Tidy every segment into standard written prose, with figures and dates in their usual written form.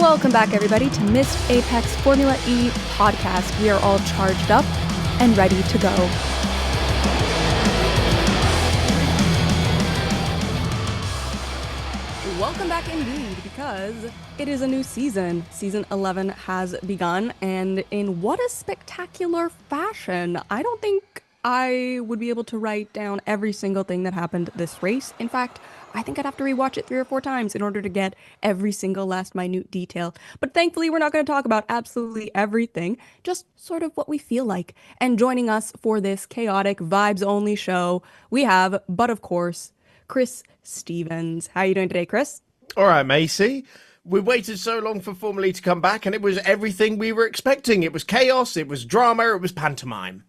Welcome back, everybody, to Missed Apex Formula E podcast. We are all charged up and ready to go. Welcome back indeed, because it is a new season. Season 11 has begun, and in what a spectacular fashion. I don't think I would be able to write down every single thing that happened this race. In fact, I think I'd have to rewatch it 3 or 4 times in order to get every single last minute detail. But thankfully, we're not going to talk about absolutely everything, just sort of what we feel like. And joining us for this chaotic, vibes-only show, we have, but of course, Chris Stevens. How are you doing today, Chris? All right, Macy. We waited so long for Formula E to come back, and it was everything we were expecting. It was chaos, it was drama, it was pantomime.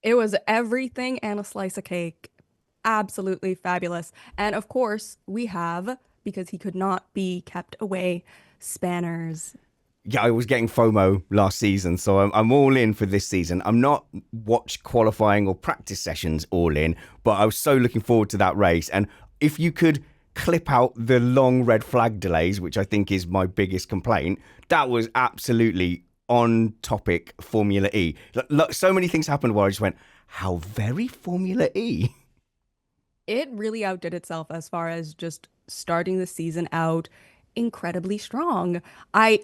It was everything and a slice of cake. Absolutely fabulous. And of course, we have, because he could not be kept away, Spanners. Yeah, I was getting FOMO last season, so I'm all in for this season. I'm not watch qualifying or practice sessions all in, but I was so looking forward to that race. And if you could clip out the long red flag delays, which I think is my biggest complaint, that was absolutely on topic Formula E. So many things happened where I just went, how very Formula E. It really outdid itself as far as just starting the season out incredibly strong. I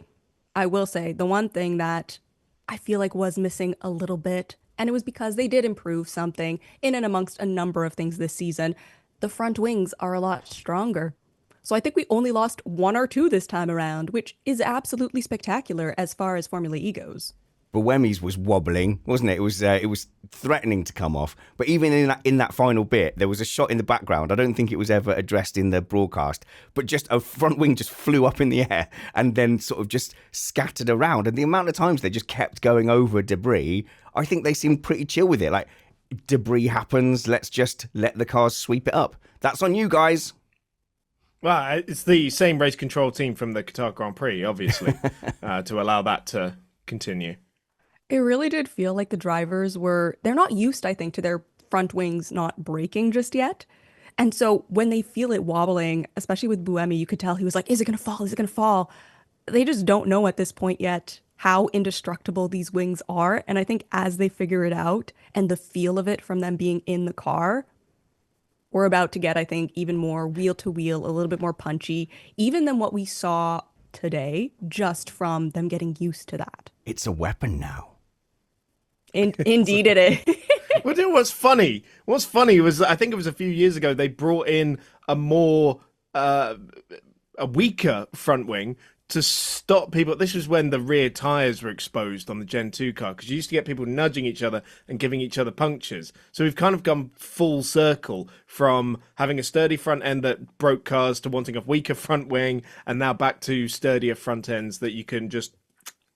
will say the one thing that I feel like was missing a little bit, and it was because they did improve something in and amongst a number of things this season. The front wings are a lot stronger. So I think we only lost 1 or 2 this time around, which is absolutely spectacular as far as Formula E goes. But Wemmy's was wobbling, wasn't it? It was threatening to come off. But even in that final bit, there was a shot in the background. I don't think it was ever addressed in the broadcast, but just a front wing just flew up in the air and then sort of just scattered around. And the amount of times they just kept going over debris, I think they seemed pretty chill with it. Like, debris happens, let's just let the cars sweep it up. That's on you guys. Well, it's the same race control team from the Qatar Grand Prix, obviously, to allow that to continue. It really did feel like the drivers they're not used, I think, to their front wings not breaking just yet. And so when they feel it wobbling, especially with Buemi, you could tell he was like, is it going to fall? Is it going to fall? They just don't know at this point yet how indestructible these wings are. And I think as they figure it out and the feel of it from them being in the car, we're about to get, I think, even more wheel to wheel, a little bit more punchy, even than what we saw today, just from them getting used to that. It's a weapon now. Indeed it is. Well, you know what's funny? What's funny was, I think it was a few years ago, they brought in a weaker front wing to stop people. This was when the rear tyres were exposed on the Gen 2 car, because you used to get people nudging each other and giving each other punctures. So we've kind of gone full circle from having a sturdy front end that broke cars to wanting a weaker front wing, and now back to sturdier front ends that you can just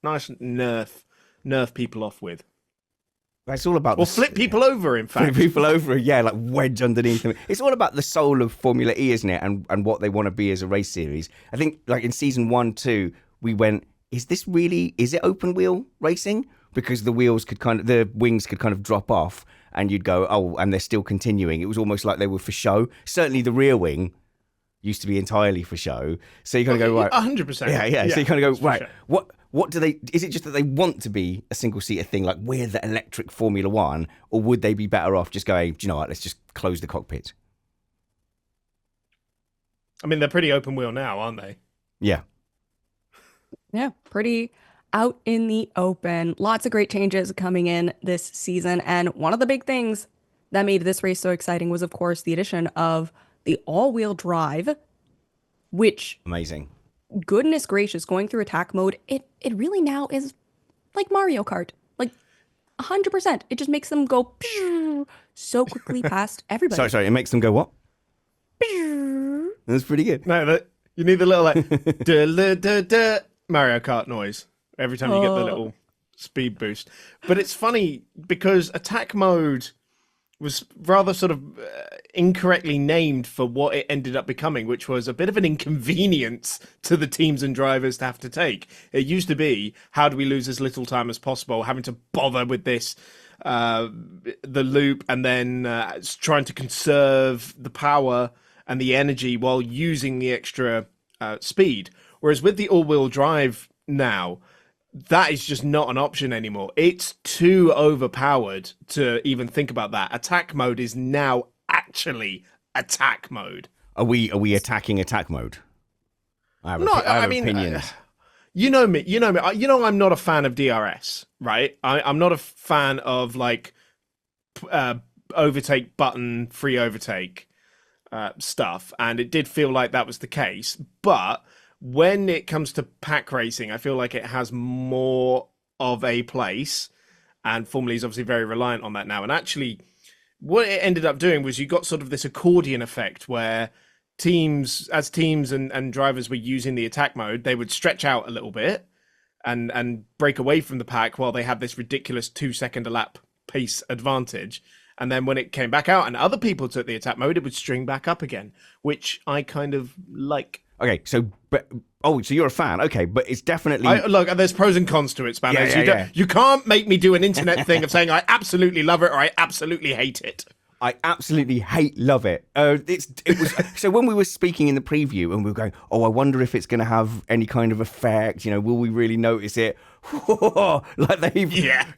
nice nerf people off with. It's all about flip people over, in fact. Flip people over, yeah, like wedge underneath them. It's all about the soul of Formula E, isn't it? And what they want to be as a race series. I think, like in season 1, 2, we went, is it open wheel racing? Because the wings could kind of drop off and you'd go, oh, and they're still continuing. It was almost like they were for show. Certainly the rear wing used to be entirely for show. So you kind of go, right. 100%. Yeah. So you kind of go, right, sure. What do they? Is it just that they want to be a single-seater thing, like we're the electric Formula One, or would they be better off just going, do you know what, let's just close the cockpit? I mean, they're pretty open wheel now, aren't they? Yeah. Yeah, pretty out in the open. Lots of great changes coming in this season. And one of the big things that made this race so exciting was, of course, the addition of the all-wheel drive, which... Amazing. Goodness gracious, going through attack mode, it really now is like Mario Kart. Like 100%. It just makes them go so quickly past everybody. Sorry, it makes them go what? That's pretty good. No, you need the little like Mario Kart noise every time you get the little speed boost. But it's funny because attack mode was rather sort of incorrectly named for what it ended up becoming, which was a bit of an inconvenience to the teams and drivers to have to take. It used to be, how do we lose as little time as possible, having to bother with this, the loop, and then trying to conserve the power and the energy while using the extra speed. Whereas with the all-wheel drive now, that is just not an option anymore. It's too overpowered to even think about that. Attack mode is now actually attack mode. Are we attacking attack mode? I have, No, I have I mean, opinions. you know me. I'm not a fan of DRS, right? I'm not a fan of like overtake button, free overtake stuff, and it did feel like that was the case. But when it comes to pack racing, I feel like it has more of a place, and Formula E is obviously very reliant on that now. And actually, what it ended up doing was you got sort of this accordion effect where teams and drivers were using the attack mode, they would stretch out a little bit and break away from the pack while they had this ridiculous 2 second a lap pace advantage. And then when it came back out and other people took the attack mode, it would string back up again, which I kind of like. Okay, so so you're a fan. Okay, but it's definitely Look, there's pros and cons to it, Spanners. Yeah. You can't make me do an internet thing of saying I absolutely love it or I absolutely hate it. I absolutely love it. It was so when we were speaking in the preview and we were going, I wonder if it's going to have any kind of effect. Will we really notice it?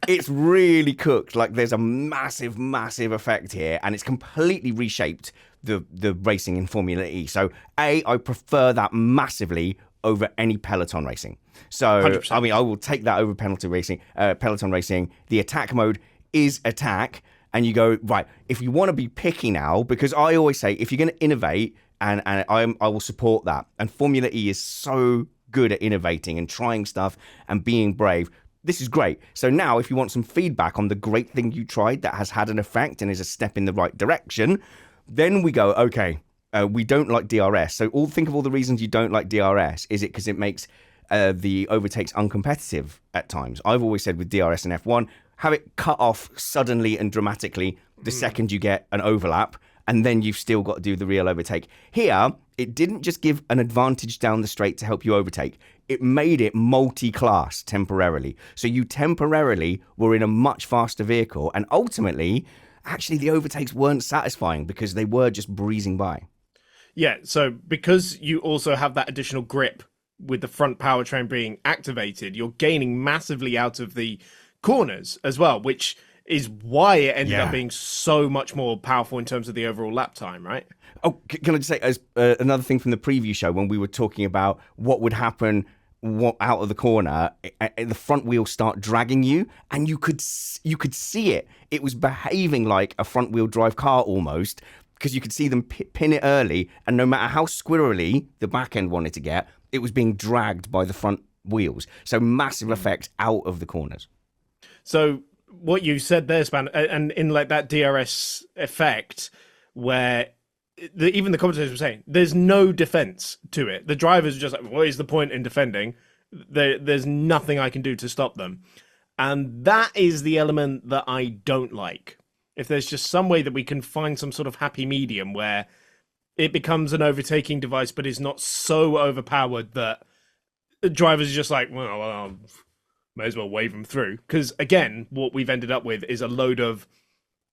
It's really cooked. Like there's a massive, massive effect here, and it's completely reshaped the racing in Formula E. So I prefer that massively over any peloton racing. So 100%. I mean, I will take that over peloton racing. The attack mode is attack. And you go, right, if you want to be picky now, because I always say, if you're going to innovate, and I will support that. And Formula E is so good at innovating and trying stuff and being brave. This is great. So now if you want some feedback on the great thing you tried that has had an effect and is a step in the right direction, then we go, okay, we don't like DRS. So think of all the reasons you don't like DRS. Is it because it makes the overtakes uncompetitive at times? I've always said with DRS and F1, have it cut off suddenly and dramatically the second you get an overlap, and then you've still got to do the real overtake. Here, it didn't just give an advantage down the straight to help you overtake. It made it multi-class temporarily. So you temporarily were in a much faster vehicle, and ultimately, actually, the overtakes weren't satisfying because they were just breezing by. Yeah, so because you also have that additional grip with the front powertrain being activated, you're gaining massively out of the corners as well, which is why it ended up being so much more powerful in terms of the overall lap time, right? Oh, can I just say, as another thing from the preview show when we were talking about what would happen out of the corner, the front wheels start dragging you, and you could see it. It was behaving like a front wheel drive car almost, because you could see them pin it early, and no matter how squirrely the back end wanted to get, it was being dragged by the front wheels. So massive effect out of the corners. So what you said there, Span, and in like that DRS effect, where even the commentators were saying there's no defense to it. The drivers are just like, what is the point in defending? There's nothing I can do to stop them. And that is the element that I don't like. If there's just some way that we can find some sort of happy medium where it becomes an overtaking device, but is not so overpowered that the drivers are just like, well, may as well wave them through. Because again, what we've ended up with is a load of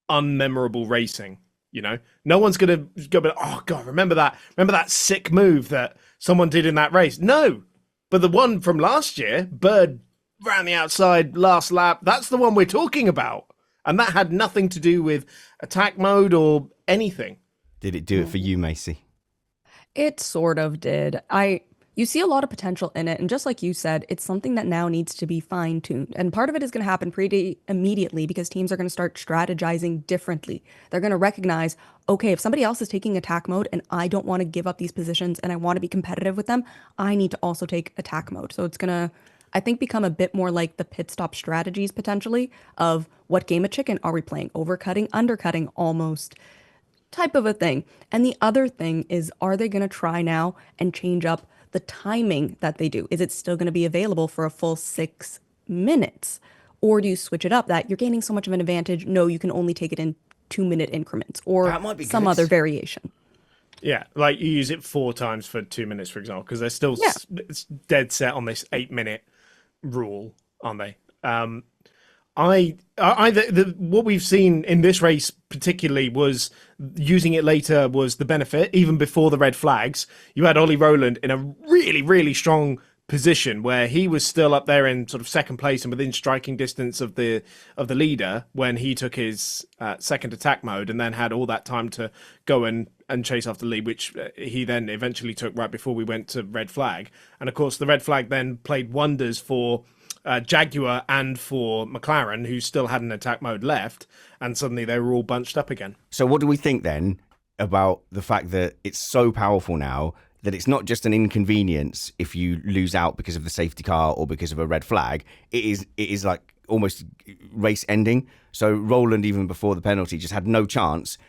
unmemorable racing. No one's gonna go, oh god, remember that sick move that someone did in that race? No, but the one from last year, Bird ran the outside last lap. That's the one we're talking about, and that had nothing to do with attack mode or anything. Did it do it for you, Macy? It sort of did. You see a lot of potential in it, and just like you said, it's something that now needs to be fine-tuned. And part of it is going to happen pretty immediately because teams are going to start strategizing differently. They're going to recognize, okay, if somebody else is taking attack mode and I don't want to give up these positions and I want to be competitive with them, I need to also take attack mode. So it's going to, I think, become a bit more like the pit stop strategies potentially of what game of chicken are we playing? Overcutting, undercutting almost type of a thing. And the other thing is, are they going to try now and change up the timing that they do? Is it still going to be available for a full 6 minutes? Or do you switch it up that you're gaining so much of an advantage? No, you can only take it in 2-minute increments or some other variation. Yeah, like you use it 4 times for 2 minutes, for example, because they're still it's dead set on this 8-minute rule, aren't they? What we've seen in this race particularly was using it later was the benefit. Even before the red flags, you had Ollie Rowland in a really, really strong position where he was still up there in sort of second place and within striking distance of the leader when he took his second attack mode, and then had all that time to go and chase after the lead, which he then eventually took right before we went to red flag. And of course, the red flag then played wonders for Jaguar and for McLaren, who still had an attack mode left, and suddenly they were all bunched up again. So what do we think then about the fact that it's so powerful now that it's not just an inconvenience if you lose out because of the safety car or because of a red flag? It is like almost race ending. So Roland, even before the penalty, just had no chance.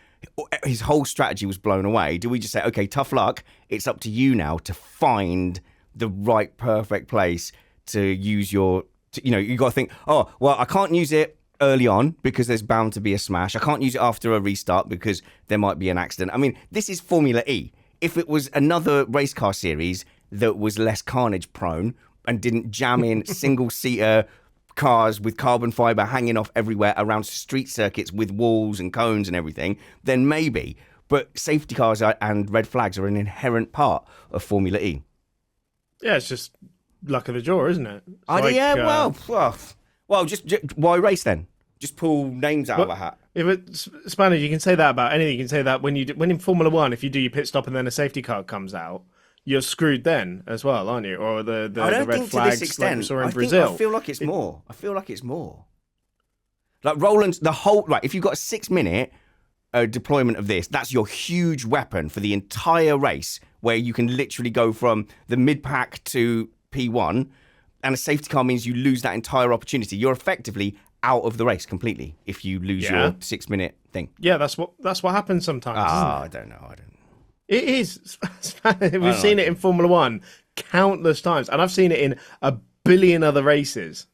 His whole strategy was blown away. Do we just say, okay, tough luck, it's up to you now to find the right perfect place to use your, you got to think, oh, well, I can't use it early on because there's bound to be a smash. I can't use it after a restart because there might be an accident. I mean, this is Formula E. If it was another race car series that was less carnage prone and didn't jam in single-seater cars with carbon fiber hanging off everywhere around street circuits with walls and cones and everything, then maybe. But safety cars and red flags are an inherent part of Formula E. Yeah, it's just luck of the draw, isn't it? Well, just why race then? Just pull names out of a hat. If it's Spanish, you can say that about anything. You can say that when in Formula One, if you do your pit stop and then a safety car comes out, you're screwed then as well, aren't you? Or the red flags to this extent. Like we saw in Brazil. I feel like it's more. Like Roland's if you've got a 6-minute deployment of this, that's your huge weapon for the entire race, where you can literally go from the mid-pack to P1, and a safety car means you lose that entire opportunity. You're effectively out of the race completely if you lose your 6-minute thing. Yeah, that's what happens sometimes. I don't know. It is. We've seen it in Formula One countless times, and I've seen it in a billion other races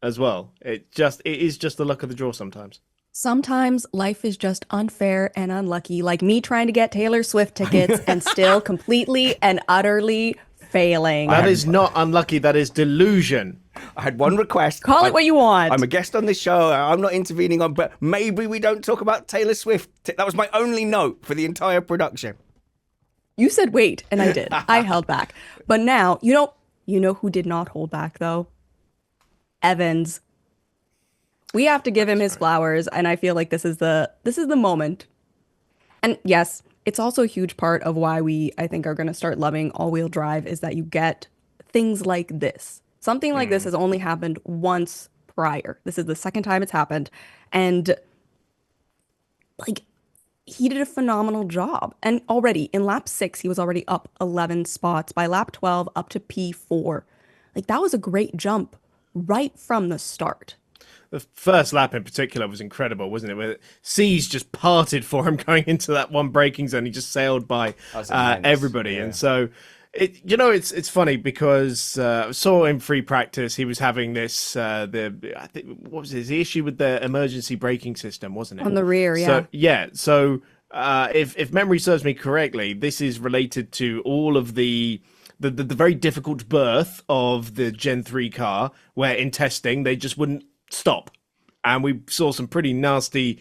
as well. It is just the luck of the draw sometimes. Sometimes life is just unfair and unlucky, like me trying to get Taylor Swift tickets and still completely and utterly failing. That is not unlucky. That is delusion. I had one request. Call it what you want. I'm a guest on this show. I'm not intervening on, but maybe we don't talk about Taylor Swift. That was my only note for the entire production. You said wait, and I did. I held back. But now, you know who did not hold back, though? Evans. We have to give him his flowers, and I feel like this is the moment. And yes, it's also a huge part of why we, I think, are going to start loving all-wheel drive, is that you get things like this. Something like this has only happened once prior. This is the second time it's happened. And like, he did a phenomenal job. And already in lap 6, he was already up 11 spots. By lap 12, up to P4. Like, that was a great jump right from the start. The first lap in particular was incredible, wasn't it? Where seas just parted for him going into that one braking zone. He just sailed by everybody. Yeah. And so, it's funny because I saw in free practice he was having this, what was his issue with the emergency braking system, wasn't it? On the rear, yeah. So if memory serves me correctly, this is related to all of the very difficult birth of the Gen 3 car, where in testing they just wouldn't stop, and we saw some pretty nasty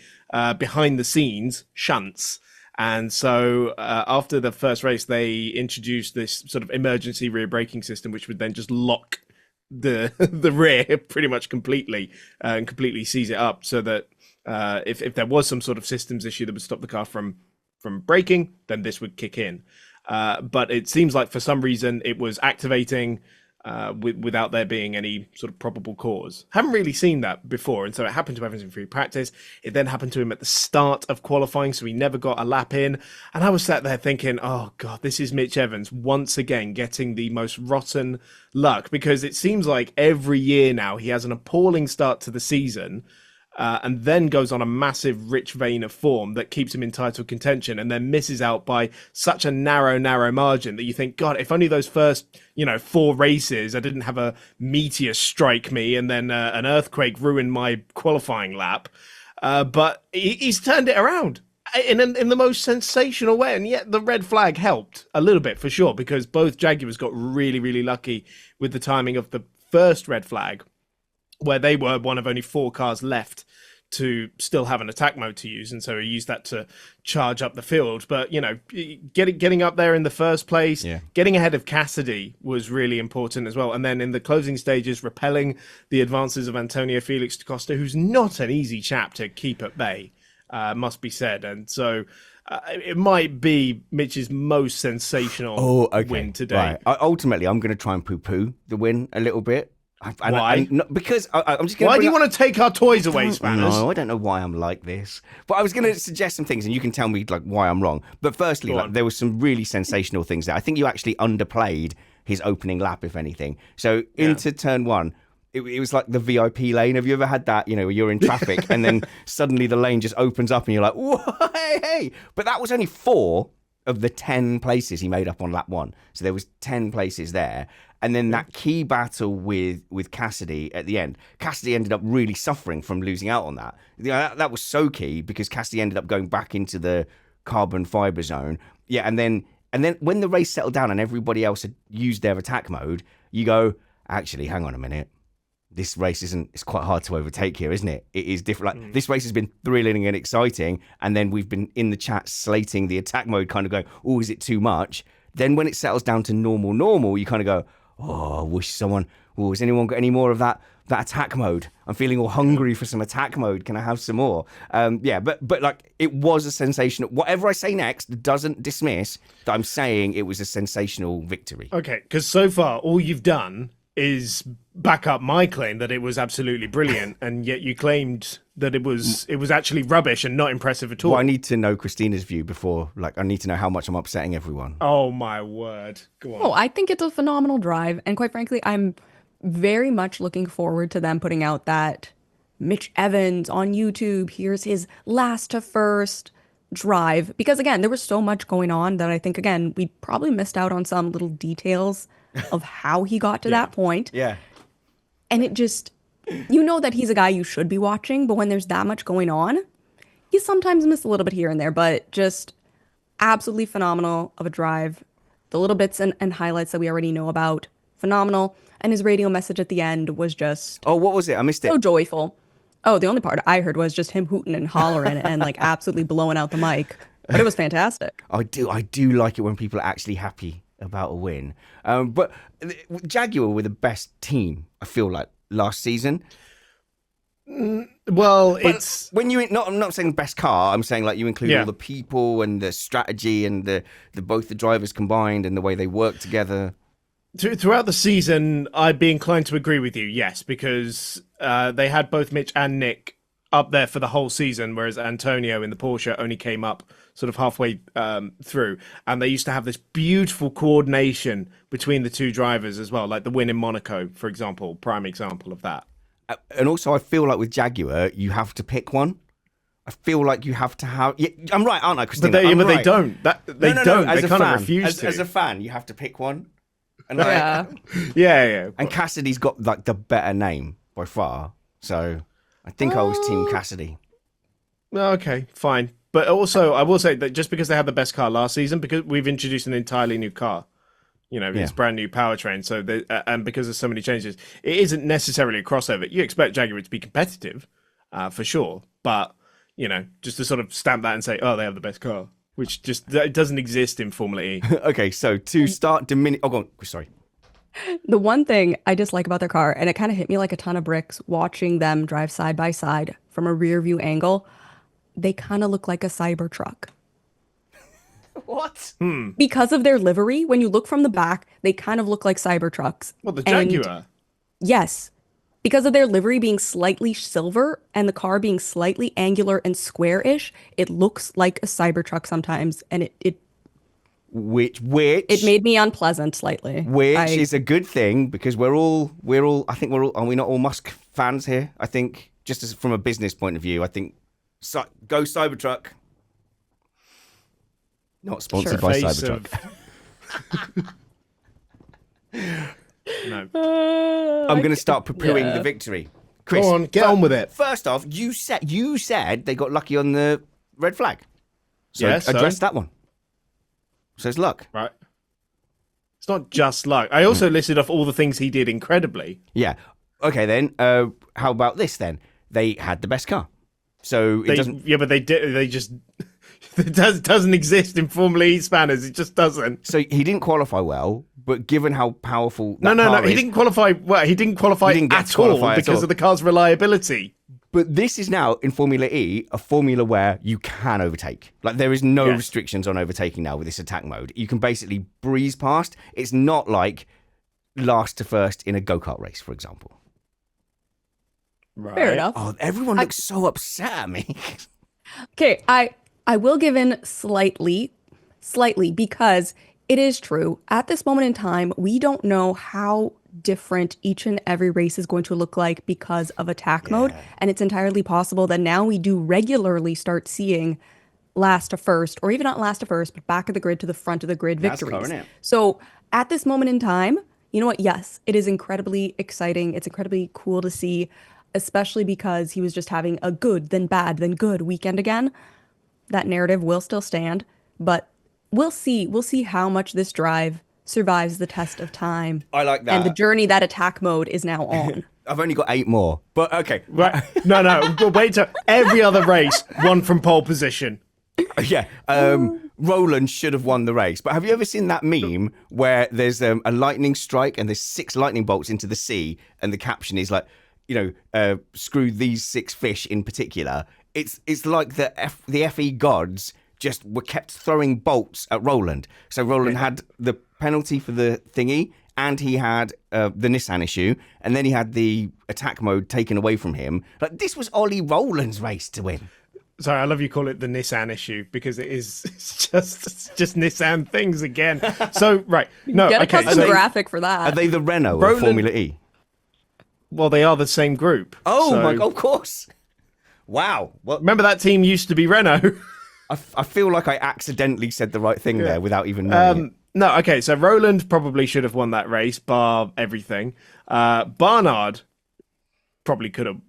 behind the scenes shunts. And so after the first race, they introduced this sort of emergency rear braking system, which would then just lock the rear pretty much completely and completely seize it up, so that if there was some sort of systems issue that would stop the car from braking, then this would kick in. But it seems like for some reason it was activating without there being any sort of probable cause. Haven't really seen that before, and so it happened to Evans in free practice. It then happened to him at the start of qualifying, so he never got a lap in. And I was sat there thinking, oh God, this is Mitch Evans once again getting the most rotten luck, because it seems like every year now he has an appalling start to the season, and then goes on a massive rich vein of form that keeps him in title contention, and then misses out by such a narrow margin that you think, God, if only those first 4 races I didn't have a meteor strike me and then an earthquake ruin my qualifying lap. But he's turned it around in the most sensational way, and yet the red flag helped a little bit for sure, because both Jaguars got really lucky with the timing of the first red flag. where they were one of only 4 cars left to still have an attack mode to use, and so he used that to charge up the field. But getting up there in the first place, getting ahead of Cassidy was really important as well. And then in the closing stages, repelling the advances of Antonio Felix da Costa, who's not an easy chap to keep at bay, must be said. And so it might be Mitch's most sensational win today. Right. Ultimately, I'm going to try and poo-poo the win a little bit. Why? Because I'm just going. Why do you want to take our toys away, Spanners? No, I don't know why I'm like this. But I was going to suggest some things, and you can tell me like why I'm wrong. But firstly, there were some really sensational things there. I think you actually underplayed his opening lap, if anything. So into turn 1, it was like the VIP lane. Have you ever had that? Where you're in traffic, and then suddenly the lane just opens up, and you're like, "Whoa, hey!" But that was only 4 of the 10 places he made up on lap 1. So there was 10 places there. And then that key battle with Cassidy at the end, Cassidy ended up really suffering from losing out on that. That was so key because Cassidy ended up going back into the carbon fiber zone. Yeah, and then when the race settled down and everybody else had used their attack mode, you go, actually, hang on a minute. This race it's quite hard to overtake here, isn't it? It is different. Like, this race has been thrilling and exciting. And then we've been in the chat slating the attack mode, kind of going, oh, is it too much? Then when it settles down to normal, you kind of go, oh, I wish someone... Oh, has anyone got any more of that attack mode? I'm feeling all hungry for some attack mode. Can I have some more? But like, it was a sensational... Whatever I say next doesn't dismiss that I'm saying it was a sensational victory. Okay, because so far, all you've done is back up my claim that it was absolutely brilliant, and yet you claimed that it was actually rubbish and not impressive at all. Well, I need to know Christina's view before, I need to know how much I'm upsetting everyone. Oh my word. Go on. Oh, I think it's a phenomenal drive, and quite frankly, I'm very much looking forward to them putting out that Mitch Evans on YouTube, here's his last to first drive, because again, there was so much going on that I think, again, we probably missed out on some little details of how he got to that point. Yeah. And it just, that he's a guy you should be watching, but when there's that much going on, you sometimes miss a little bit here and there, but just absolutely phenomenal of a drive. The little bits and highlights that we already know about, phenomenal. And his radio message at the end was just... Oh, what was it? I missed it. So joyful. Oh, the only part I heard was just him hooting and hollering and like absolutely blowing out the mic. But it was fantastic. I do like it when people are actually happy about a win. But Jaguar were the best team, I feel like, last season. Well, but it's when I'm not saying best car. I'm saying like you include all the people and the strategy and the both the drivers combined and the way they work together. Throughout the season, I'd be inclined to agree with you, yes, because they had both Mitch and Nick up there for the whole season, whereas Antonio in the Porsche only came up sort of halfway through. And they used to have this beautiful coordination between the two drivers as well, like the win in Monaco, for example, prime example of that. And also, I feel like with Jaguar, you have to pick one. I feel like you have to have... Yeah, I'm right, aren't I, Christina? But they don't. They don't. They kind of refuse to. As a fan, you have to pick one. And yeah. And Cassidy's got like the better name by far. So I think I was Team Cassidy. Okay, fine. But also, I will say that just because they had the best car last season, because we've introduced an entirely new car, it's brand new powertrain. So, and because there's so many changes, it isn't necessarily a crossover. You expect Jaguar to be competitive, for sure. But, just to sort of stamp that and say, oh, they have the best car, which just it doesn't exist in Formula E. Okay, so to start diminish... Oh, go on. Sorry. The one thing I dislike about their car, and it kind of hit me like a ton of bricks watching them drive side by side from a rear view angle, they kind of look like a Cybertruck. What? Because of their livery, when you look from the back, they kind of look like Cybertrucks. Well, the Jaguar. And yes. Because of their livery being slightly silver and the car being slightly angular and square-ish, it looks like a Cybertruck sometimes, and it made me unpleasant slightly. Which is a good thing because we're all I think are we not all Musk fans here? I think just from a business point of view, I think go Cybertruck. Not sponsored by Cybertruck. No. I'm going to start poo-pooing the victory. Chris, go on, get on with it. First off, you said they got lucky on the red flag. So address that one. So it's luck. Right. It's not just luck. I also listed off all the things he did incredibly. Yeah. Okay, then. How about this then? They had the best car, so it doesn't. Yeah, but they did. They just it doesn't exist in Formula E spanners. It just doesn't. So he didn't qualify well, but given how powerful No, that no, car no. He is, didn't qualify. Well, he didn't qualify He didn't get at to qualify all at because all. of the car's reliability. But this is now in Formula E, a formula where you can overtake. Like there is no Yes. restrictions on overtaking now with this attack mode. You can basically breeze past. It's not like last to first in a go-kart race, for example. Right. Fair enough. Oh, everyone looks so upset at me. Okay, I will give in slightly because it is true. At this moment in time, we don't know how different each and every race is going to look like because of attack mode, and it's entirely possible that now we do regularly start seeing last to first, or even not last to first, but back of the grid to the front of the grid NASCAR, victories. innit? So at this moment in time, you know what? Yes, it is incredibly exciting. It's incredibly cool to see, especially because he was just having a good, then bad, then good weekend again. That narrative will still stand, but we'll see. We'll see how much this drive survives the test of time. I like And the that. journey that attack mode is now on. I've only got 8 more, but okay. Right. No, but wait till every other race won from pole position. Yeah, Roland should have won the race. But have you ever seen that meme where there's a lightning strike and there's 6 lightning bolts into the sea, and the caption is like, screw these 6 fish in particular. It's like the FE gods just were kept throwing bolts at Roland. So Roland had the penalty for the thingy, and he had the Nissan issue, and then he had the attack mode taken away from him. Like this was Ollie Roland's race to win. Sorry, I love you call it the Nissan issue because it's just Nissan things again. So right, no, Get a okay. custom So, graphic for that. Are they the Renault Roland- of Formula E? well, they are the same group. Oh So- my god, of course. Wow. Well, Remember that team used to be Renault. I feel like I accidentally said the right thing there without even knowing it. No, okay. So Roland probably should have won that race, bar everything. Barnard probably could have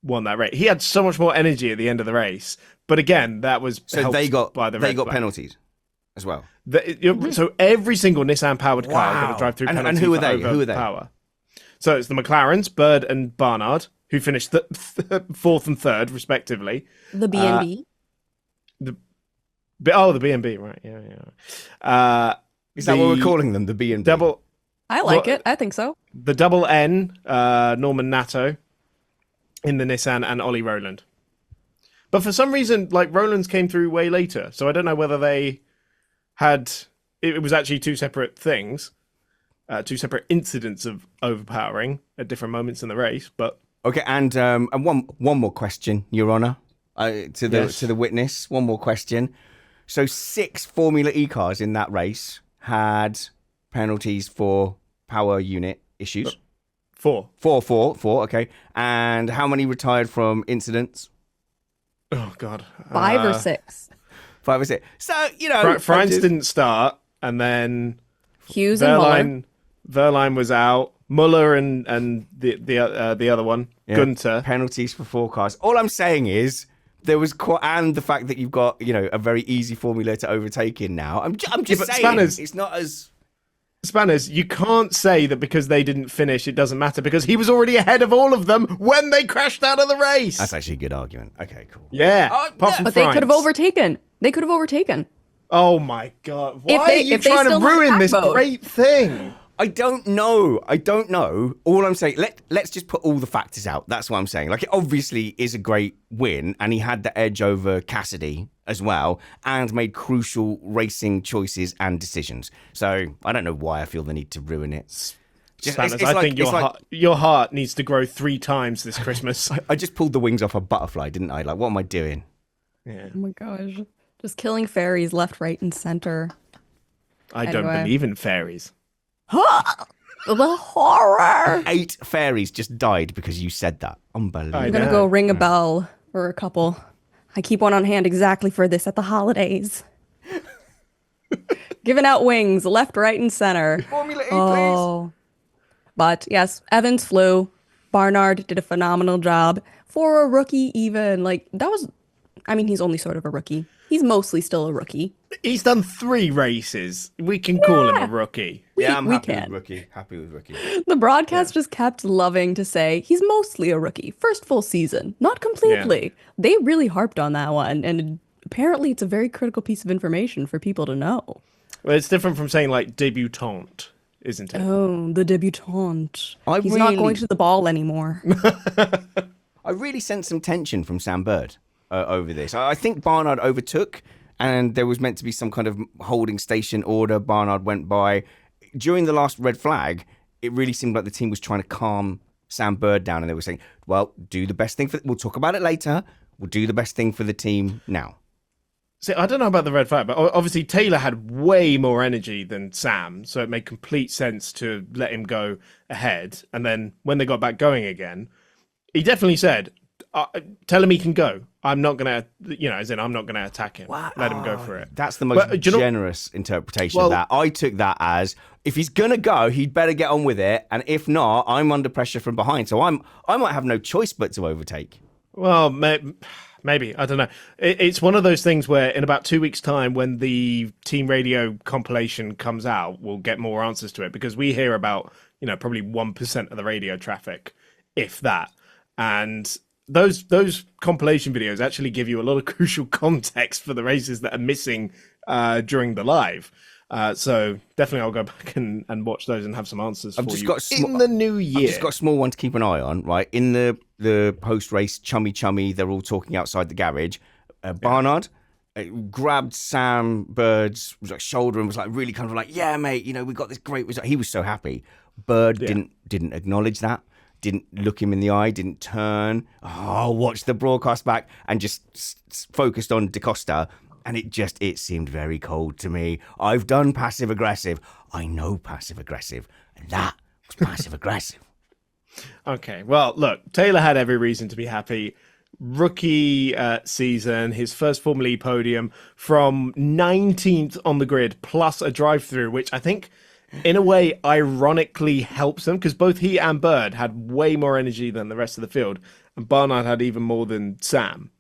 won that race. He had so much more energy at the end of the race, but again, that was So helped they got by the red flag. penalties as well. So every single Nissan powered car got Wow. to drive through And penalty who are for they? Who are they? overpower. So it's the McLarens, Bird and Barnard, who finished fourth and third respectively. The B&B. The B&B, right? Yeah. Is that what we're calling them? The B&B? Double I like well- it. I think so. the double N, Norman Nato in the Nissan, and Ollie Rowland. But for some reason, like Rowland's came through way later, so I don't know whether they had. It was actually 2 separate things, 2 separate incidents of overpowering at different moments in the race. But Okay, and one more question, Your Honour, to the witness. One more question. So 6 Formula E cars in that race had penalties for power unit issues. 4. Four. Okay, and how many retired from incidents? Oh God, 5 or 6. 5 or 6. So I Franz just- didn't start, and then Hughes and Muller. Verline was out. Muller and the other one, Yeah, Gunter. penalties for 4 cars. All I'm saying is there was and the fact that you've got a very easy formula to overtake in now. I'm just but saying Spanners- it's not as Spanners, you can't say that because they didn't finish, it doesn't matter because he was already ahead of all of them when they crashed out of the race. That's actually a good argument. Okay, cool. Yeah, apart yeah. from But they could have France. overtaken. They could have overtaken. Oh my God! Why they- are you if they trying to still had ruin attack this mode. great thing? I don't know. All I'm saying, let's just put all the factors out. That's what I'm saying. Like, it obviously is a great win, and he had the edge over Cassidy as well, and made crucial racing choices and decisions. So I don't know why I feel the need to ruin it. Spanners, I think your heart needs to grow 3 times this Christmas. I just pulled the wings off a butterfly, didn't I? Like, what am I doing? Yeah. Oh my gosh. Just killing fairies left, right, and center. I don't Anyway. believe in fairies. The horror! 8 fairies just died because you said that. Unbelievable. I I'm gonna know. go ring a bell for a couple. I keep one on hand exactly for this at the holidays. Giving out wings left, right, and center. Formula E, Oh. But yes, Evans flew. Barnard did a phenomenal job. For a rookie, even. Like, that was I mean, he's only sort of a rookie. He's mostly still a rookie. He's done 3 races. We can call him a rookie. Yeah, I'm We happy with can. rookie. Happy with rookie. The broadcast just kept loving to say he's mostly a rookie. First full season, not completely. They really harped on that one, and apparently it's a very critical piece of information for people to know. Well, it's different from saying like debutante, isn't it? Oh, the debutante. I He's not going really- to the ball anymore. I really sensed some tension from Sam Bird over this. I think Barnard overtook, and there was meant to be some kind of holding station order. Barnard went by. During the last red flag, it really seemed like the team was trying to calm Sam Bird down, and they were saying, well, do the best thing for... We'll talk about it later. We'll do the best thing for the team now. See, I don't know about the red flag, but obviously Taylor had way more energy than Sam, so it made complete sense to let him go ahead. And then when they got back going again, he definitely said, tell him he can go. I'm not going to, as in I'm not going to attack him. Wow. Let him go for it. That's the most But, do you know- generous interpretation of that. I took that as, if he's going to go, he'd better get on with it. And if not, I'm under pressure from behind. So I might have no choice but to overtake. Well, maybe. I don't know. It's one of those things where in about 2 weeks' time, when the team radio compilation comes out, we'll get more answers to it, because we hear about, probably 1% of the radio traffic, if that. And those compilation videos actually give you a lot of crucial context for the races that are missing during the live. So definitely I'll go back and watch those and have some answers for you in the new year. I've just got a small one to keep an eye on, right? In the post-race chummy, they're all talking outside the garage. Barnard grabbed Sam Bird's shoulder and was really kind of yeah, mate, we got this great result. He was so happy. Bird didn't acknowledge that. Didn't look him in the eye, didn't turn. Watched the broadcast back and just focused on DaCosta. And it seemed very cold to me. I've done passive aggressive. I know passive aggressive. And that was passive aggressive. Okay, well, look, Taylor had every reason to be happy. Rookie season, his first Formula E podium from 19th on the grid, plus a drive-through, which I think in a way ironically helps them, because both he and Bird had way more energy than the rest of the field, and Barnard had even more than Sam.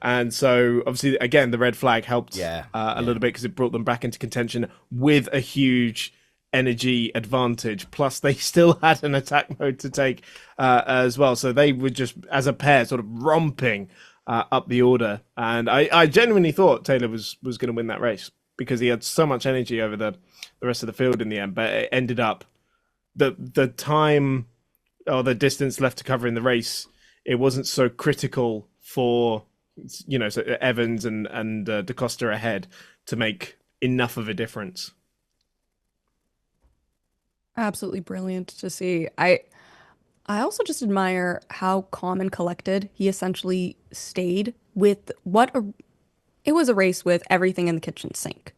And so obviously again the red flag helped a little bit, because it brought them back into contention with a huge energy advantage, plus they still had an attack mode to take as well, so they were just as a pair sort of romping up the order. And I genuinely thought Taylor was going to win that race, because he had so much energy over the rest of the field in the end. But it ended up the time or the distance left to cover in the race, it wasn't so critical for so Evans and DaCosta ahead to make enough of a difference. Absolutely Brilliant to see. I also just admire how calm and collected he essentially stayed with it was a race with everything in the kitchen sink.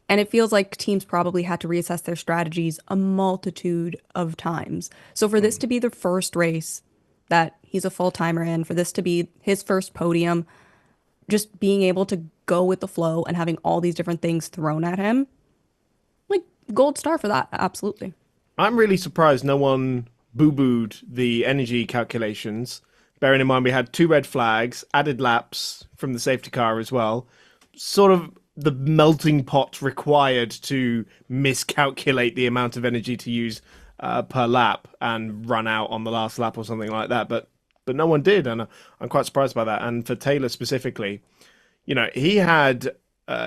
And it feels like teams probably had to reassess their strategies a multitude of times. So for this to be the first race that he's a full-timer in, for this to be his first podium, just being able to go with the flow and having all these different things thrown at him, gold star for that, absolutely. I'm really surprised no one boo-booed the energy calculations, bearing in mind we had 2 red flags, added laps from the safety car as well, sort of the melting pot required to miscalculate the amount of energy to use per lap and run out on the last lap or something like that. But no one did, and I'm quite surprised by that. And for Taylor specifically, he had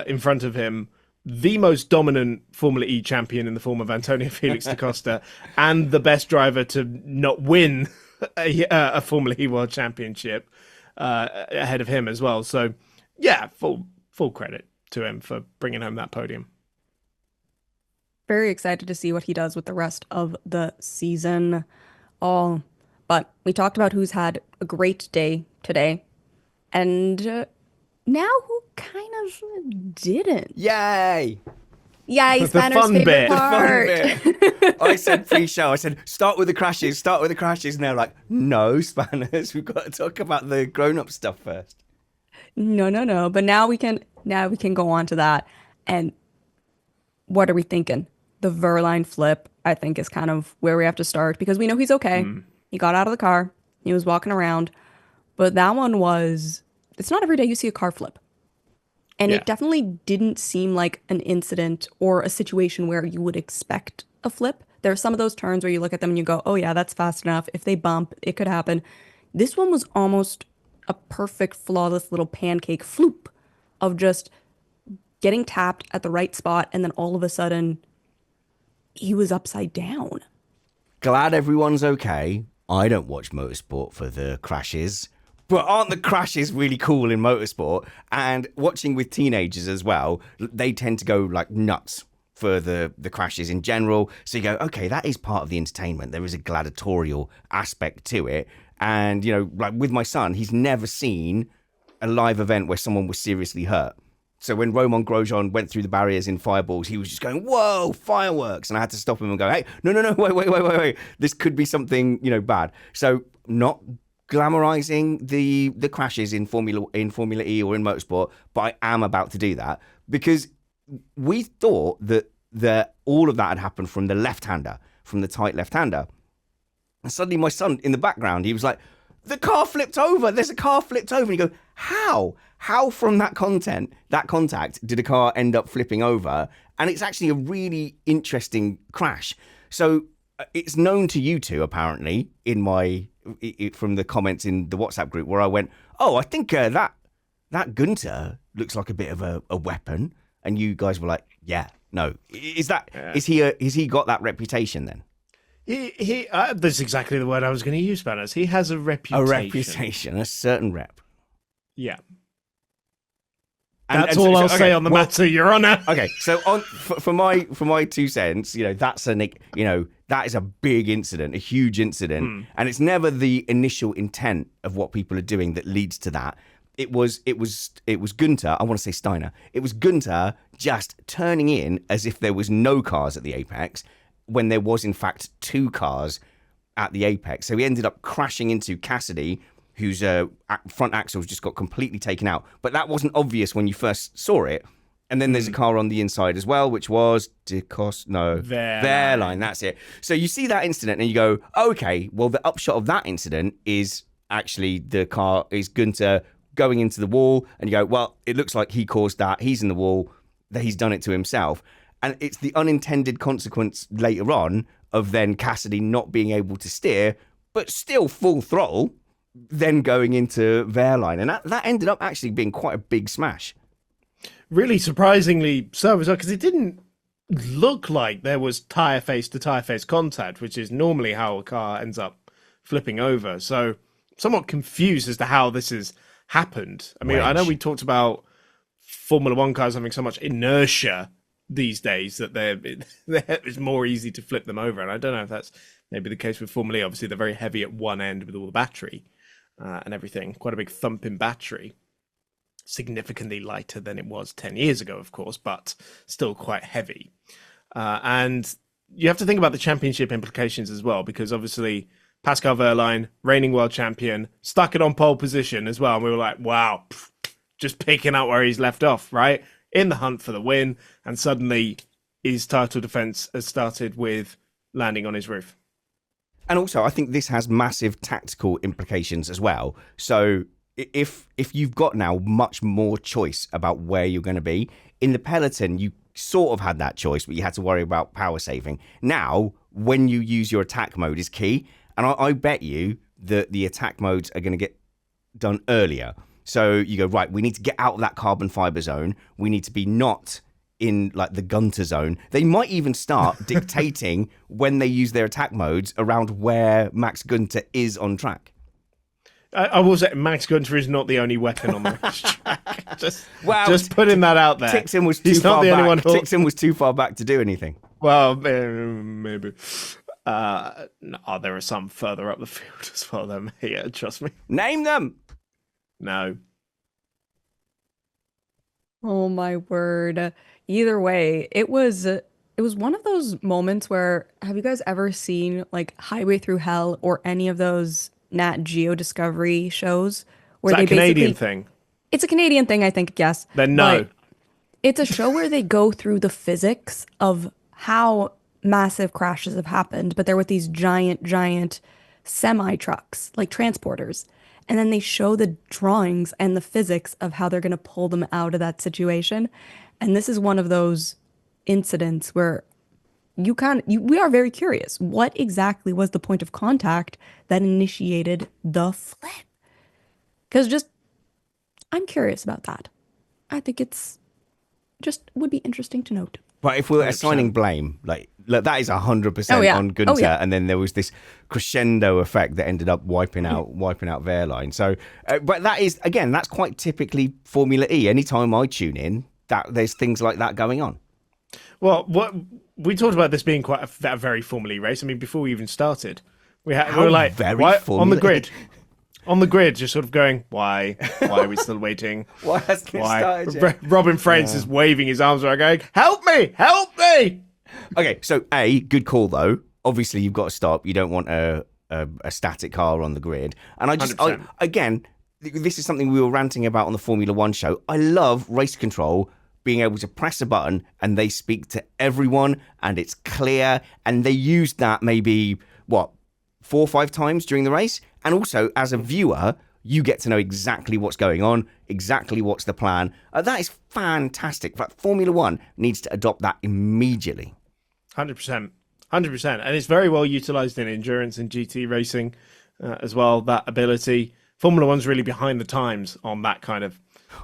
in front of him the most dominant Formula E champion in the form of Antonio Felix da Costa, and the best driver to not win a Formula E World Championship ahead of him as well. So, yeah, full credit to him for bringing home that podium. Very excited to see what he does with the rest of the season. But we talked about who's had a great day today, and now who kind of didn't. Yay! Yay, The Spanner's fun favorite bit. part. I said pre-show, I said, start with the crashes. And they're like, no, Spanners, we've got to talk about the grown-up stuff first. No. But now we can go on to that. And what are we thinking? The Verline flip, I think, is kind of where we have to start, because we know he's okay. He got out of the car. He was walking around. But that one was it's not every day you see a car flip. And Yeah. it definitely didn't seem like an incident or a situation where you would expect a flip. There are some of those turns where you look at them and you go, oh, yeah, that's fast enough. If they bump, it could happen. This one was almost a perfect, flawless little pancake floop of just getting tapped at the right spot. And then all of a sudden, he was upside down. Glad everyone's okay. I don't watch motorsport for the crashes. But aren't the crashes really cool in motorsport? And watching with teenagers as well, they tend to go like nuts for the crashes in general. So you go, okay, that is part of the entertainment. There is a gladiatorial aspect to it. And, you know, like with my son, he's never seen a live event where someone was seriously hurt. So when Romain Grosjean went through the barriers in fireballs, he was just going, whoa, fireworks. And I had to stop him and go, hey, no, wait. This could be something, you know, bad. So not glamorizing the crashes in Formula E or in motorsport, but I am about to do that because we thought that all of that had happened from the left-hander, from the tight left-hander. And suddenly my son in the background, he was like, the car flipped over. There's a car flipped over. And you go, how? How from that contact, did a car end up flipping over? And it's actually a really interesting crash. So it's known to you two, apparently, from the comments in the WhatsApp group where I went, oh, I think that Gunter looks like a bit of a weapon. And you guys were like, yeah, no. Is he got that reputation then? That's exactly the word I was going to use, Banners. He has a reputation. A reputation, a certain rep. Yeah. And That's all I'll say on the matter, Your Honour. Okay, so for my 2 cents, you know, that is a big incident, a huge incident, and it's never the initial intent of what people are doing that leads to that. It was Gunter. I want to say Steiner. It was Gunter just turning in as if there was no cars at the apex, when there was in fact 2 cars at the apex. So he ended up crashing into Cassidy, whose front axle's just got completely taken out. But that wasn't obvious when you first saw it. And then there's a car on the inside as well, which was Wehrlein. That's it. So you see that incident and you go, okay, well, the upshot of that incident is actually the car is Gunter going into the wall. And you go, well, it looks like he caused that. He's in the wall, that he's done it to himself. And it's the unintended consequence later on of then Cassidy not being able to steer, but still full throttle, then going into Wehrlein. And that ended up actually being quite a big smash. Really surprisingly so as well, because it didn't look like there was tyre face to tyre face contact, which is normally how a car ends up flipping over. So somewhat confused as to how this has happened. I mean, I know we talked about Formula One cars having so much inertia these days that it's more easy to flip them over. And I don't know if that's maybe the case with Formula E. Obviously, they're very heavy at one end with all the battery and everything. Quite a big thumping battery. Significantly lighter than it was 10 years ago, of course, but still quite heavy. And you have to think about the championship implications as well, because obviously Pascal Wehrlein, reigning world champion, stuck it on pole position as well. And we were like, wow, just picking up where he's left off, right? In the hunt for the win. And suddenly his title defense has started with landing on his roof. And also, I think this has massive tactical implications as well. So if you've got now much more choice about where you're going to be, in the peloton, you sort of had that choice, but you had to worry about power saving. Now, when you use your attack mode is key. And I bet you that the attack modes are going to get done earlier. So you go, right, we need to get out of that carbon fiber zone. We need to be not in like the Gunter zone. They might even start dictating when they use their attack modes around where Max Gunter is on track. I will say Max Gunter is not the only weapon on the racetrack. just putting that out there. Tixon was too far back. Tixon was too far back to do anything. Well, maybe. No, there are some further up the field as well. Then, yeah, trust me. Name them. No. Oh my word. Either way, it was one of those moments where, have you guys ever seen like Highway Through Hell or any of those Nat Geo Discovery shows where Is that they a Canadian thing? It's a Canadian thing, I think, yes. Then no. But it's a show where they go through the physics of how massive crashes have happened, but they're with these giant semi trucks, like transporters. And then they show the drawings and the physics of how they're going to pull them out of that situation. And this is one of those incidents where we are very curious. What exactly was the point of contact that initiated the flip? Because I'm curious about that. I think it's just would be interesting to note. But if we're 100%. assigning blame, like look, that is 100% Oh, yeah. on Gunter, Oh, yeah. and then there was this crescendo effect that ended up wiping out Wehrlein. So, but that is again, that's quite typically Formula E. Anytime I tune in, that there's things like that going on. Well, what we talked about this being quite a very Formula E race. I mean, before we even started, we were like, very why, on Formula the grid. On the grid, just sort of going, why are we still waiting? Why hasn't it started yet? Robin Frantz is waving his arms around, going, help me! Okay, so good call though. Obviously, you've got to stop. You don't want a static car on the grid. And again, this is something we were ranting about on the Formula One show. I love race control being able to press a button and they speak to everyone and it's clear. And they used that maybe 4 or 5 times during the race. And also, as a viewer, you get to know exactly what's going on, exactly what's the plan. That is fantastic. In fact, Formula One needs to adopt that immediately. 100%. 100%. And it's very well utilised in endurance and GT racing as well, that ability. Formula One's really behind the times on that kind of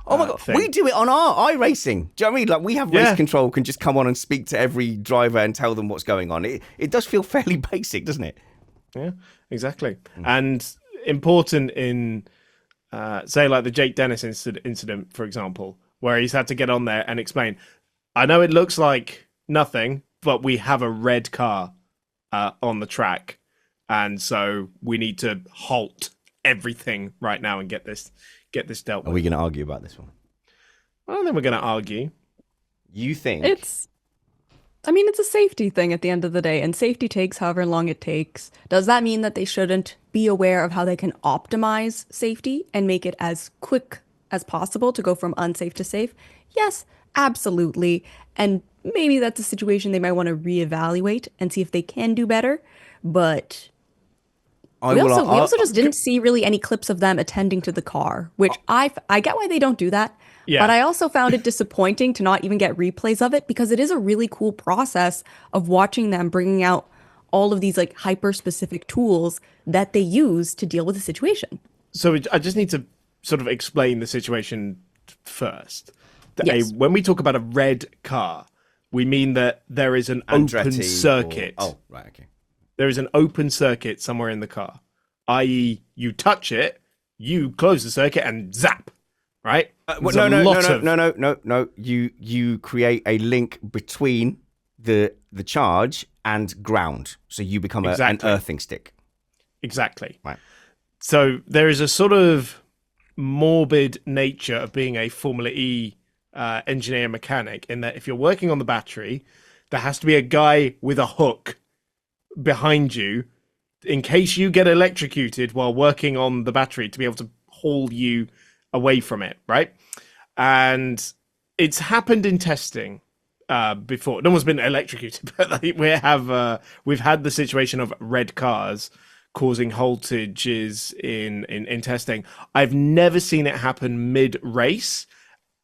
Oh my God, thing. we do it on our iRacing. Do you know what I mean? Like we have race control, can just come on and speak to every driver and tell them what's going on. It does feel fairly basic, doesn't it? Yeah, exactly. And important in, say, like the Jake Dennis incident, for example, where he's had to get on there and explain, I know it looks like nothing, but we have a red car on the track. And so we need to halt everything right now and get this dealt with. Are we going to argue about this one? I don't think we're going to argue. You think? It's a safety thing at the end of the day, and safety takes however long it takes. Does that mean that they shouldn't be aware of how they can optimize safety and make it as quick as possible to go from unsafe to safe? Yes, absolutely. And maybe that's a situation they might want to reevaluate and see if they can do better. But we also just didn't see really any clips of them attending to the car, which I get why they don't do that. Yeah. But I also found it disappointing to not even get replays of it because it is a really cool process of watching them bringing out all of these like hyper specific tools that they use to deal with the situation. So I just need to sort of explain the situation first. Yes. When we talk about a red car, we mean that there is an open circuit. Oh, right, okay. There is an open circuit somewhere in the car, i.e. you touch it, you close the circuit and zap, right? No. You create a link between the charge and ground, so you become an earthing stick. Exactly. Right. So there is a sort of morbid nature of being a Formula E engineer mechanic in that if you're working on the battery, there has to be a guy with a hook behind you in case you get electrocuted while working on the battery to be able to haul you away from it, right? And it's happened in testing before. No one's been electrocuted, but like, we've had the situation of red cars causing voltages in testing. I've never seen it happen mid-race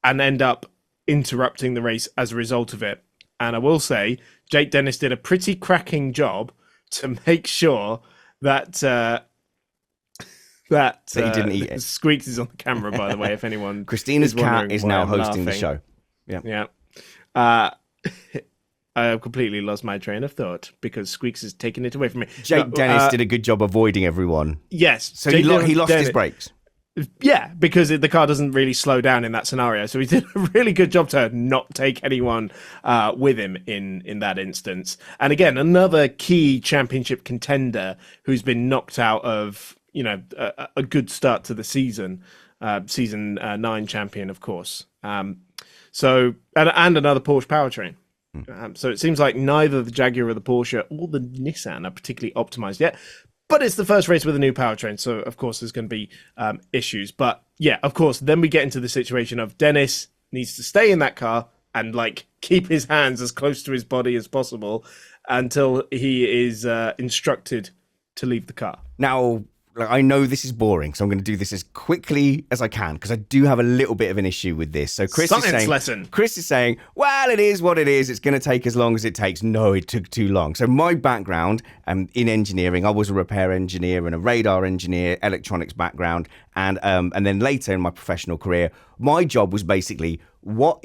and end up interrupting the race as a result of it. And I will say, Jake Dennis did a pretty cracking job to make sure that he didn't eat it. Squeaks is on the camera, by the way, if anyone. Christina's cat is now hosting the show. Yeah. I have completely lost my train of thought because Squeaks has taken it away from me. Jake Dennis did a good job avoiding everyone. Yes. So he lost his brakes. Yeah, because the car doesn't really slow down in that scenario. So he did a really good job to not take anyone with him in that instance. And again, another key championship contender who's been knocked out of, a good start to the season. Season 9 champion, of course. So another Porsche powertrain. So it seems like neither the Jaguar or the Porsche or the Nissan are particularly optimized yet. But it's the first race with a new powertrain, so of course there's going to be issues. But yeah, of course, then we get into the situation of Dennis needs to stay in that car and keep his hands as close to his body as possible until he is instructed to leave the car. Now, like, I know this is boring, so I'm going to do this as quickly as I can because I do have a little bit of an issue with this. So Chris is saying, well, it is what it is. It's going to take as long as it takes. No, it took too long. So my background in engineering, I was a repair engineer and a radar engineer, electronics background, and then later in my professional career, my job was basically what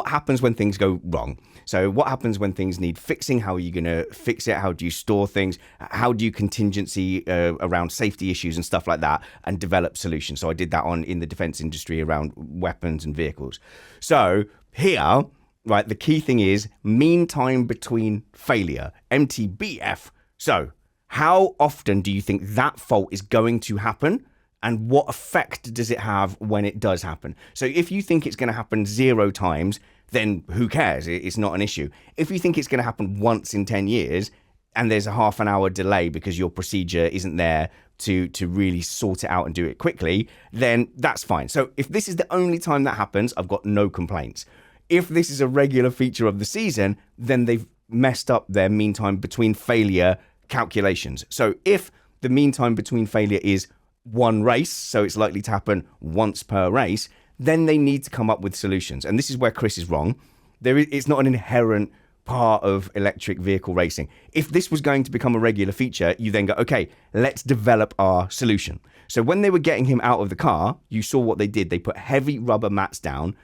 happens when things go wrong. So what happens when things need fixing? How are you going to fix it? How do you store things? How do you contingency around safety issues and stuff like that and develop solutions? So I did that in the defense industry around weapons and vehicles. So here, right, the key thing is mean time between failure, MTBF. So how often do you think that fault is going to happen? And what effect does it have when it does happen? So if you think it's going to happen 0 times, then who cares? It's not an issue. If you think it's going to happen once in 10 years and there's a half an hour delay because your procedure isn't there to really sort it out and do it quickly, then that's fine. So if this is the only time that happens, I've got no complaints. If this is a regular feature of the season, then they've messed up their mean time between failure calculations. So if the mean time between failure is 1 race, so it's likely to happen once per race, then they need to come up with solutions. And this is where Chris is wrong. It's not an inherent part of electric vehicle racing. If this was going to become a regular feature, you then go, okay, let's develop our solution. So when they were getting him out of the car, you saw what they did. They put heavy rubber mats down.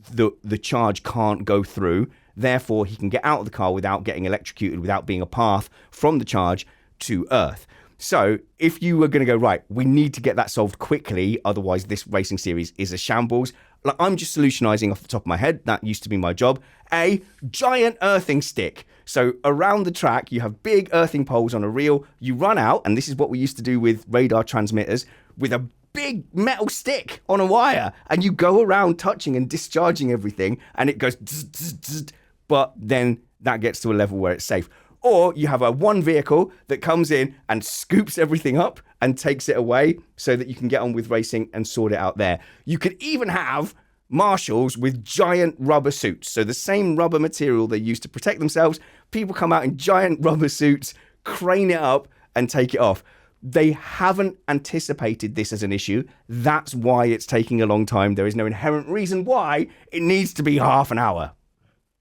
The charge can't go through. Therefore, he can get out of the car without getting electrocuted, without being a path from the charge to Earth. So if you were going to go, right, we need to get that solved quickly, otherwise this racing series is a shambles. Like, I'm just solutionizing off the top of my head. That used to be my job. A giant earthing stick. So around the track, you have big earthing poles on a reel. You run out, and this is what we used to do with radar transmitters, with a big metal stick on a wire. And you go around touching and discharging everything, and it goes, zzz, zzz, zzz, but then that gets to a level where it's safe. Or you have one vehicle that comes in and scoops everything up and takes it away so that you can get on with racing and sort it out there. You could even have marshals with giant rubber suits. So the same rubber material they use to protect themselves, people come out in giant rubber suits, crane it up and take it off. They haven't anticipated this as an issue. That's why it's taking a long time. There is no inherent reason why it needs to be half an hour.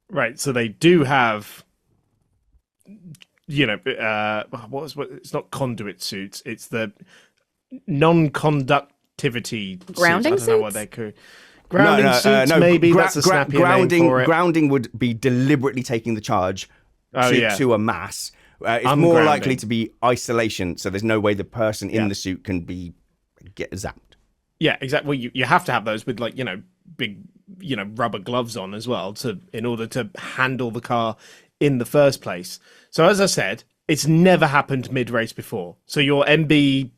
Right, so they do have... it's not conduit suits, it's the non-conductivity grounding suits. I don't know what they're called. Grounding suits, no, maybe. That's a snappier name for it. Grounding would be deliberately taking the charge to a mass. It's more Ungrounding. likely to be isolation, so there's no way the person in the suit can get zapped. Yeah, exactly. Well, you have to have those with big rubber gloves on as well in order to handle the car in the first place. So as I said, it's never happened mid-race before. So your MBPTFG,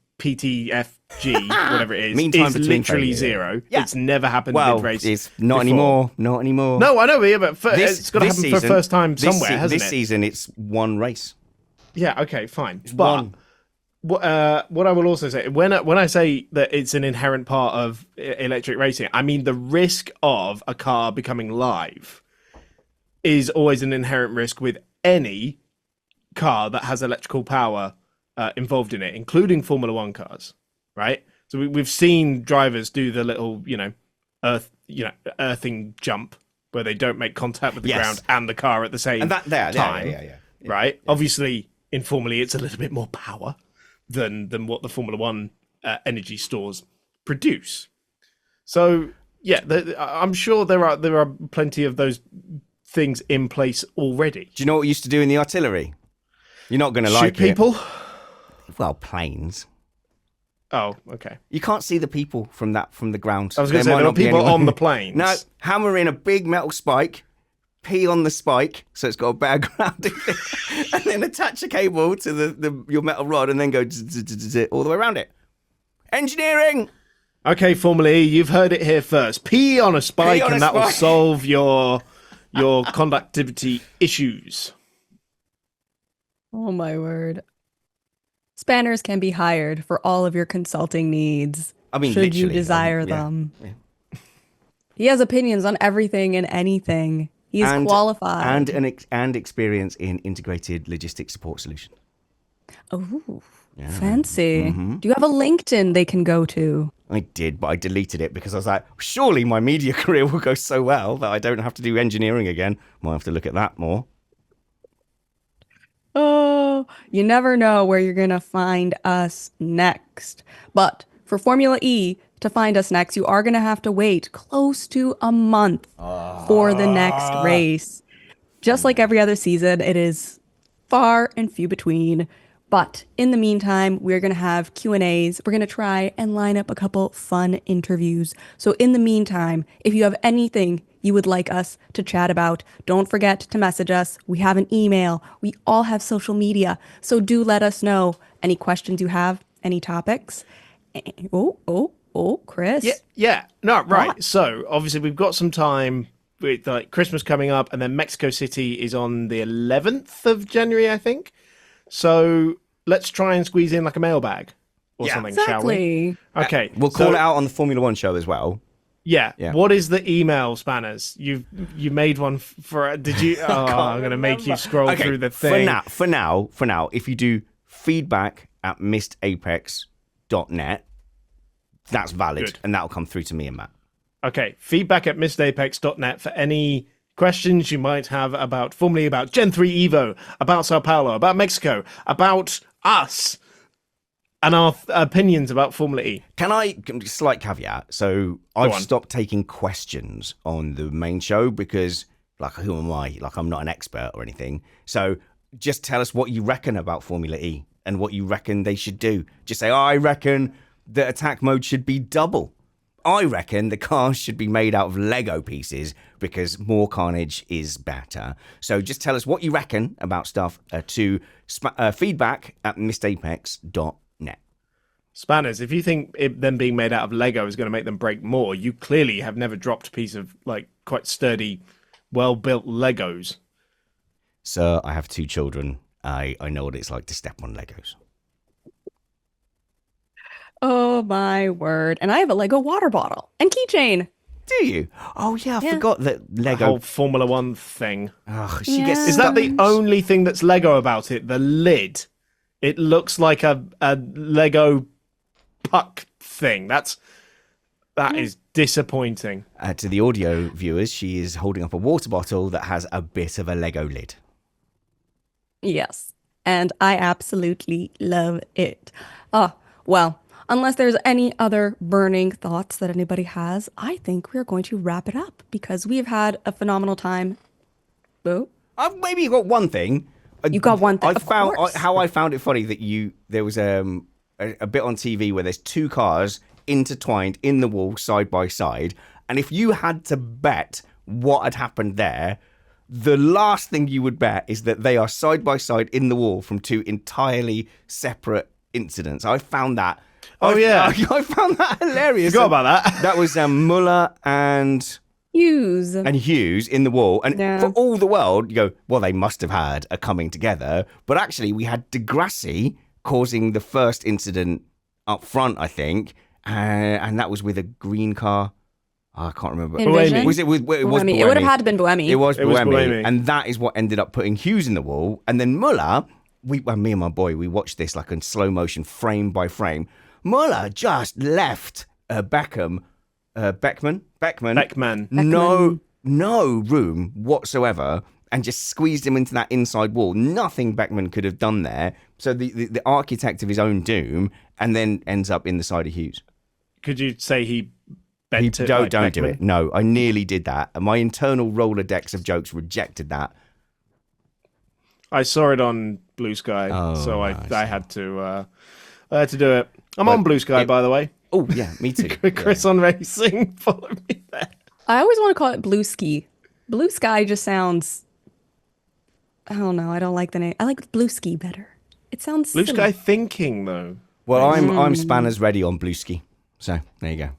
whatever it is, is literally zero. Yeah. It's never happened mid-race. It's not anymore. Not anymore. No, I know, but it's got to happen for the first time somewhere, hasn't it? This season, it's 1 race. Yeah, okay, fine. But what I will also say, when I say that it's an inherent part of electric racing, I mean the risk of a car becoming live is always an inherent risk with any car that has electrical power involved in it, including Formula One cars, right? So we've seen drivers do the little, earthing jump where they don't make contact with the ground and the car at the same time, right? Yeah. Obviously, in Formula E, it's a little bit more power than what the Formula One energy stores produce. So yeah, I'm sure there are plenty of those things in place already. Do you know what we used to do in the artillery? You're not going to like it. Shoot people? Well, planes. Oh, okay. You can't see the people from the ground. I was going to say, there are people on the planes. No, hammer in a big metal spike, pee on the spike, so it's got a bad grounding thing, and then attach a cable to your metal rod and then go all the way around it. Engineering! Okay, Formula E, you've heard it here first. Pee on a spike and that will solve your conductivity issues. Oh my word. Spanners can be hired for all of your consulting needs. I mean, should you desire them. Yeah. He has opinions on everything and anything. He is qualified. And experience in integrated logistics support solutions. Oh, Yeah. fancy. Mm-hmm. Do you have a LinkedIn they can go to? I did, but I deleted it because I was like, surely my media career will go so well that I don't have to do engineering again. Might have to look at that more. Oh, you never know where you're going to find us next. But for Formula E to find us next, you are going to have to wait close to a month for the next race. Just like every other season, it is far and few between. But in the meantime, we're going to have Q&As. We're going to try and line up a couple fun interviews. So in the meantime, if you have anything you would like us to chat about, don't forget to message us. We have an email. We all have social media. So do let us know any questions you have, any topics. Oh, Yeah, Chris. yeah. No, right. What? So obviously we've got some time with like Christmas coming up, and then Mexico City is on the 11th of January, I think. So let's try and squeeze in like a mailbag or Yeah. something, shall we? Exactly. Okay. We'll so, call it out on the Formula One show as well. Yeah. Yeah. What is the email, Spanners? You made one for. Did you? Oh, I'm gonna make you scroll through the thing. For now, if you do feedback at missedapex.net, that's valid, Good. and that'll come through to me and Matt. Okay. Feedback at missedapex.net for any questions you might have about Formula E, about Gen 3 Evo, about Sao Paulo, about Mexico, about us, and our opinions about Formula E. Can I, slight caveat, so I've stopped taking questions on the main show because, like, who am I? Like, I'm not an expert or anything. So just tell us what you reckon about Formula E and what you reckon they should do. Just say, I reckon the attack mode should be double. I reckon the cars should be made out of Lego pieces because more carnage is better. So just tell us what you reckon about stuff to feedback at missedapex.net. Spanners, if you think them being made out of Lego is going to make them break more, you clearly have never dropped a piece of like quite sturdy, well-built Legos. Sir, I have 2 children. I know what it's like to step on Legos. Oh my word. And I have a Lego water bottle and keychain. Do you? Oh yeah, I forgot that The Lego. whole Formula One thing. Oh, she Yeah. gets. Is that the only thing that's Lego about it? The lid. It looks like a Lego puck thing. That is disappointing. To the audio viewers, she is holding up a water bottle that has a bit of a Lego lid. Yes. And I absolutely love it. Well, unless there's any other burning thoughts that anybody has, I think we're going to wrap it up because we have had a phenomenal time. Boo. Maybe you got one thing. You got one thing. Of course. How I found it funny that there was a bit on TV where there's 2 cars intertwined in the wall side by side, and if you had to bet what had happened there, the last thing you would bet is that they are side by side in the wall from 2 entirely separate incidents. I found that. I found that hilarious. Forgot about that. That was Muller and Hughes. Hughes in the wall. And Yeah. for all the world, you go, well, they must have had a coming together. But actually, we had Degrassi causing the first incident up front, I think. And that was with a green car. I can't remember. Envision? Was it with it was Buemi. It would have had to been Buemi. It was Buemi. Buemi. And that is what ended up putting Hughes in the wall. And then Muller, me and my boy, we watched this like in slow motion, frame by frame. Muller just left Beckman, no room whatsoever, and just squeezed him into that inside wall. Nothing Beckman could have done there. So the architect of his own doom, and then ends up in the side of Hughes. Could you say he bent it? Don't like do Beckman? it. No, I nearly did that, and my internal Rolodex of jokes rejected that. I saw it on Blue Sky, so I had to do it. I'm on Blue Sky, by the way. Oh yeah, me too. Chris on Racing, follow me there. I always want to call it Blue Ski. Blue Sky just sounds. I don't know. I don't like the name. I like Blue Ski better. It sounds Blue silly. Sky thinking though. Well, I'm Spanners ready on Blueski, so there you go.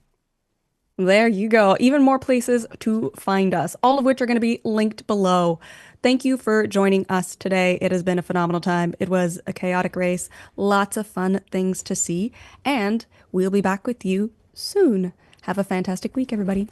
There you go. Even more places to find us, all of which are going to be linked below. Thank you for joining us today. It has been a phenomenal time. It was a chaotic race, lots of fun things to see, and we'll be back with you soon. Have a fantastic week, everybody.